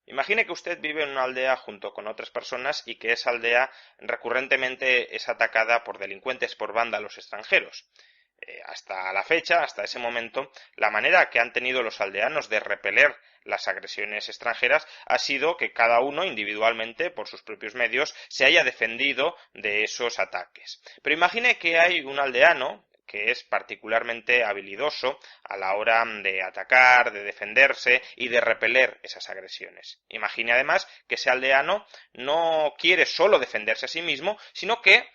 Imagine que usted vive en una aldea junto con otras personas y que esa aldea recurrentemente es atacada por delincuentes, por vándalos extranjeros. Hasta la fecha, hasta ese momento, la manera que han tenido los aldeanos de repeler las agresiones extranjeras ha sido que cada uno individualmente, por sus propios medios, se haya defendido de esos ataques. Pero imagine que hay un aldeano que es particularmente habilidoso a la hora de atacar, de defenderse y de repeler esas agresiones. Imagine además que ese aldeano no quiere solo defenderse a sí mismo, sino que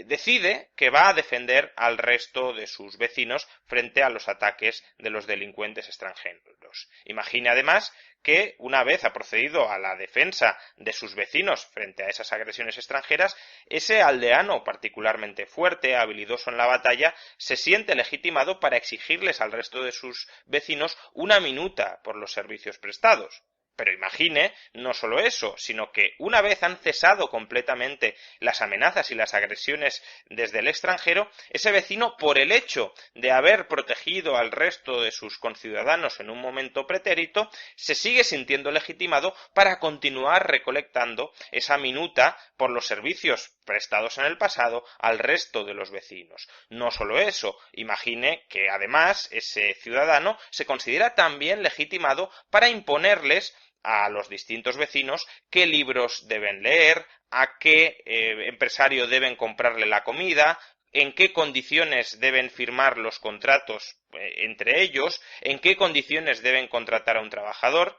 decide que va a defender al resto de sus vecinos frente a los ataques de los delincuentes extranjeros. Imagine además que una vez ha procedido a la defensa de sus vecinos frente a esas agresiones extranjeras, ese aldeano particularmente fuerte, habilidoso en la batalla, se siente legitimado para exigirles al resto de sus vecinos una minuta por los servicios prestados. Pero imagine no solo eso, sino que una vez han cesado completamente las amenazas y las agresiones desde el extranjero, ese vecino, por el hecho de haber protegido al resto de sus conciudadanos en un momento pretérito, se sigue sintiendo legitimado para continuar recolectando esa minuta por los servicios prestados en el pasado al resto de los vecinos. No solo eso, imagine que además ese ciudadano se considera también legitimado para imponerles a los distintos vecinos qué libros deben leer, a qué empresario deben comprarle la comida, en qué condiciones deben firmar los contratos entre ellos, en qué condiciones deben contratar a un trabajador.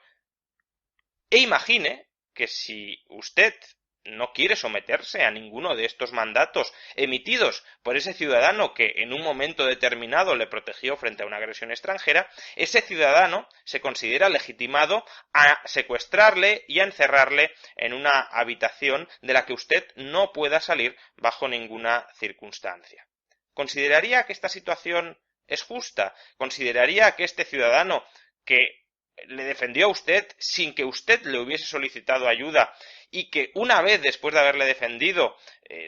E imagine que si usted no quiere someterse a ninguno de estos mandatos emitidos por ese ciudadano que en un momento determinado le protegió frente a una agresión extranjera, ese ciudadano se considera legitimado a secuestrarle y a encerrarle en una habitación de la que usted no pueda salir bajo ninguna circunstancia. ¿Consideraría que esta situación es justa? ¿Consideraría que este ciudadano que le defendió a usted sin que usted le hubiese solicitado ayuda y que una vez después de haberle defendido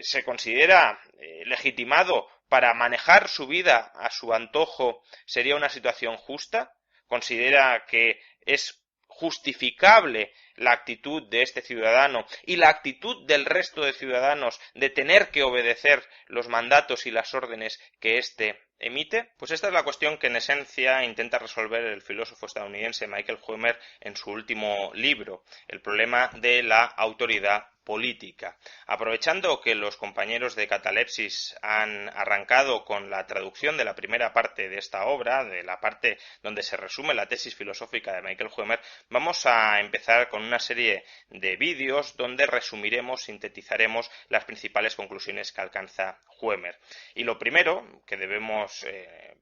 se considera legitimado para manejar su vida a su antojo, sería una situación justa? ¿Considera que es justificable la actitud de este ciudadano y la actitud del resto de ciudadanos de tener que obedecer los mandatos y las órdenes que éste emite? Pues esta es la cuestión que en esencia intenta resolver el filósofo estadounidense Michael Huemer en su último libro, El problema de la autoridad política. Aprovechando que los compañeros de Catalepsis han arrancado con la traducción de la primera parte de esta obra, de la parte donde se resume la tesis filosófica de Michael Huemer, vamos a empezar con una serie de vídeos donde resumiremos, sintetizaremos las principales conclusiones que alcanza Huemer. Y lo primero que debemos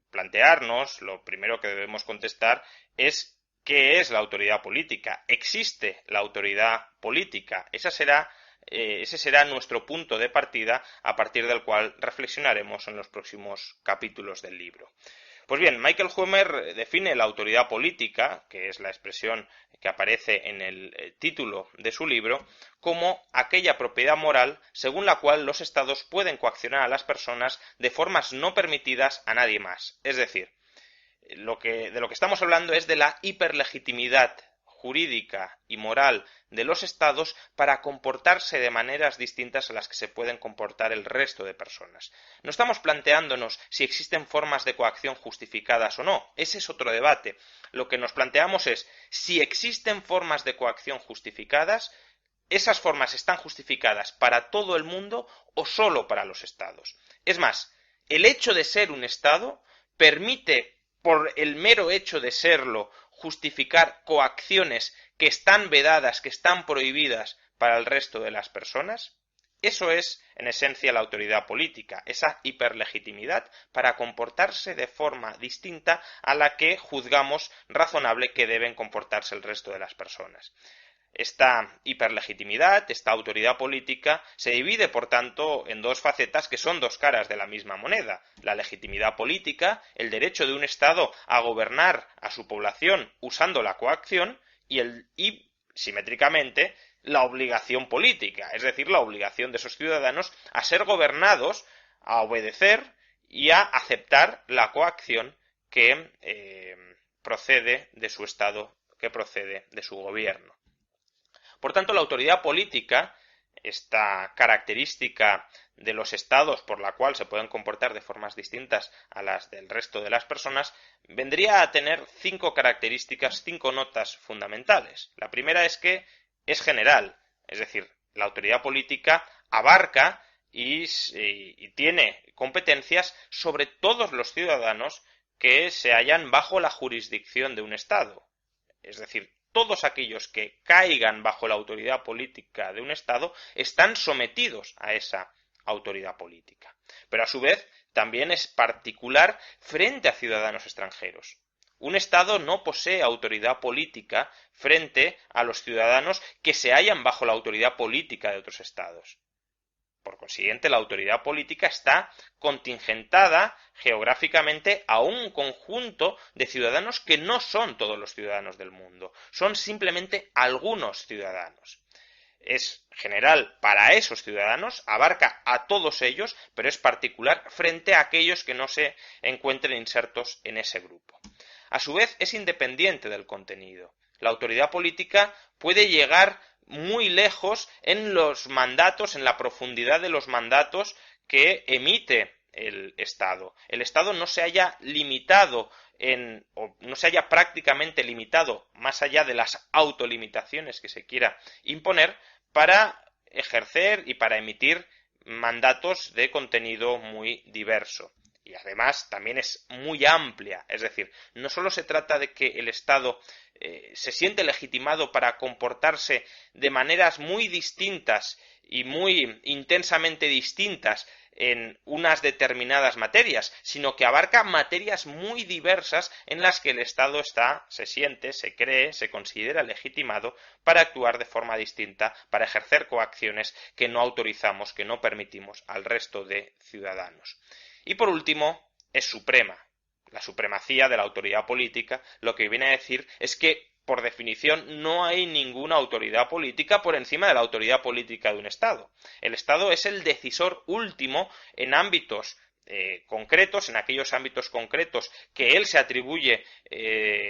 plantearnos, lo primero que debemos contestar es ¿qué es la autoridad política? ¿Existe la autoridad política? Ese será nuestro punto de partida a partir del cual reflexionaremos en los próximos capítulos del libro. Pues bien, Michael Huemer define la autoridad política, que es la expresión que aparece en el título de su libro, como aquella propiedad moral según la cual los estados pueden coaccionar a las personas de formas no permitidas a nadie más. Es decir, de lo que estamos hablando es de la hiperlegitimidad jurídica y moral de los estados para comportarse de maneras distintas a las que se pueden comportar el resto de personas. No estamos planteándonos si existen formas de coacción justificadas o no, ese es otro debate. Lo que nos planteamos es si existen formas de coacción justificadas, ¿esas formas están justificadas para todo el mundo o solo para los estados? Es más, el hecho de ser un estado permite, por el mero hecho de serlo, justificar coacciones que están vedadas, que están prohibidas para el resto de las personas? Eso es, en esencia, la autoridad política, esa hiperlegitimidad para comportarse de forma distinta a la que juzgamos razonable que deben comportarse el resto de las personas. Esta hiperlegitimidad, esta autoridad política, se divide, por tanto, en dos facetas que son dos caras de la misma moneda. La legitimidad política, el derecho de un Estado a gobernar a su población usando la coacción, y simétricamente, la obligación política, es decir, la obligación de esos ciudadanos a ser gobernados, a obedecer y a aceptar la coacción que procede de su Estado, que procede de su gobierno. Por tanto, la autoridad política, esta característica de los estados por la cual se pueden comportar de formas distintas a las del resto de las personas, vendría a tener 5 características, 5 notas fundamentales. La primera es que es general, es decir, la autoridad política abarca y tiene competencias sobre todos los ciudadanos que se hallan bajo la jurisdicción de un Estado. Es decir, todos aquellos que caigan bajo la autoridad política de un Estado están sometidos a esa autoridad política. Pero a su vez también es particular frente a ciudadanos extranjeros. Un Estado no posee autoridad política frente a los ciudadanos que se hallan bajo la autoridad política de otros Estados. Por consiguiente, la autoridad política está contingentada geográficamente a un conjunto de ciudadanos que no son todos los ciudadanos del mundo, son simplemente algunos ciudadanos. Es general para esos ciudadanos, abarca a todos ellos, pero es particular frente a aquellos que no se encuentren insertos en ese grupo. A su vez, es independiente del contenido. La autoridad política puede llegar muy lejos en los mandatos, en la profundidad de los mandatos que emite el Estado. El Estado no se haya limitado o no se haya prácticamente limitado más allá de las autolimitaciones que se quiera imponer para ejercer y para emitir mandatos de contenido muy diverso. Y además también es muy amplia, es decir, no solo se trata de que el Estado se siente legitimado para comportarse de maneras muy distintas y muy intensamente distintas en unas determinadas materias, sino que abarca materias muy diversas en las que el Estado se siente, se cree, se considera legitimado para actuar de forma distinta, para ejercer coacciones que no autorizamos, que no permitimos al resto de ciudadanos. Y por último, es suprema. La supremacía de la autoridad política lo que viene a decir es que, por definición, no hay ninguna autoridad política por encima de la autoridad política de un Estado. El Estado es el decisor último en ámbitos concretos, en aquellos ámbitos concretos que él se atribuye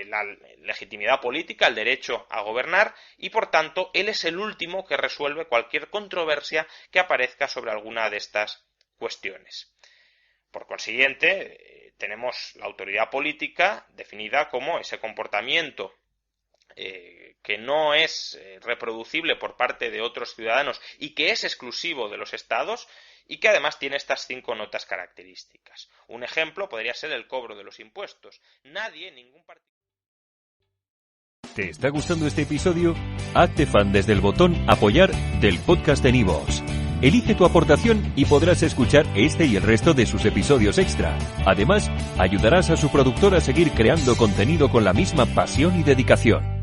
la legitimidad política, el derecho a gobernar, y por tanto él es el último que resuelve cualquier controversia que aparezca sobre alguna de estas cuestiones. Por consiguiente, tenemos la autoridad política definida como ese comportamiento que no es reproducible por parte de otros ciudadanos y que es exclusivo de los Estados y que además tiene estas 5 notas características. Un ejemplo podría ser el cobro de los impuestos. Ningún partido. ¿Te está gustando este episodio? Hazte fan desde el botón Apoyar del podcast de Nivos. Elige tu aportación y podrás escuchar este y el resto de sus episodios extra. Además, ayudarás a su productor a seguir creando contenido con la misma pasión y dedicación.